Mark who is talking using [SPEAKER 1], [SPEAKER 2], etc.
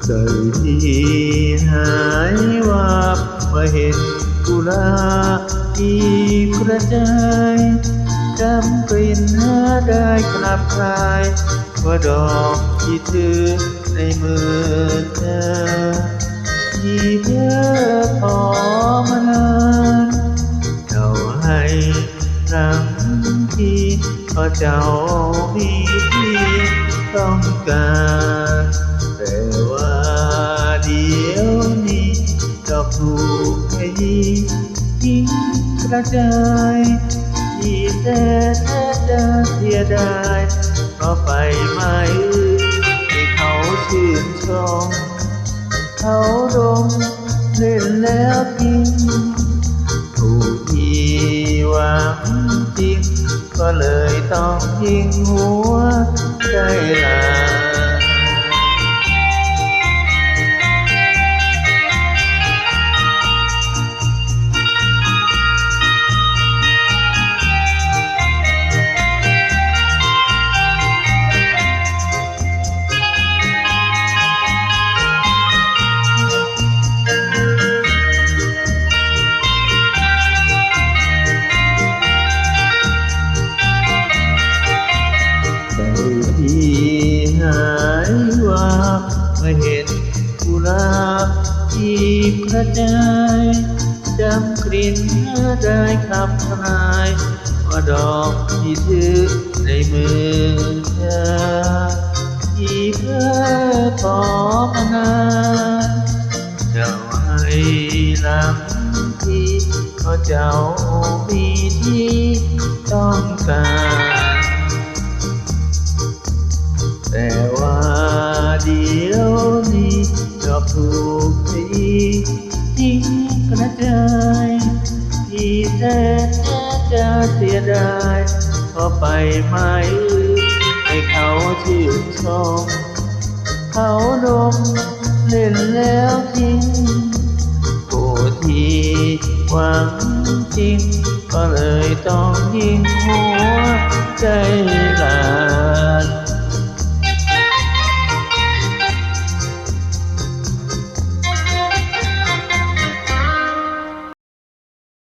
[SPEAKER 1] ใจที่หายวับเมื่อเห็นกุหลาบที่กระจายจำกลิ่นหาได้คลับคลายว่าดอกที่ถือในมือเธอที่เธอขอมานานเราให้รังที่เพราะเจ้ามีที่ต้องการแต่ว่าเดี๋ยวนี้ดอกถูกให้ทิ้งกระจายที่แต่จะเสียดายก็ไปไม่ให้เขาชื่นชมเขาดมเล่นแล้วทิ้งผู้ที่หวังจริงก็เลยต้องยิงหัวใจลาที่หายวับเมื่อเห็นกุหลาบที่กระจายจำกลิ่นได้คลับคลายว่าดอกที่ถือในมือเธอที่เพื่อขอมานานเจ้าให้หลังที่เพราะเจ้ามีที่ต้องการแต่ว่าเดี๋ยวนี้ดอกถูกทิ้งกระจายที่แต่จะเสียดายก็ไปไม่ให้เขาชื่นชมเขาดมเล่นแล้วทิ้งผู้ที่หวังจริงก็เลยต้องยิงหัวใจลา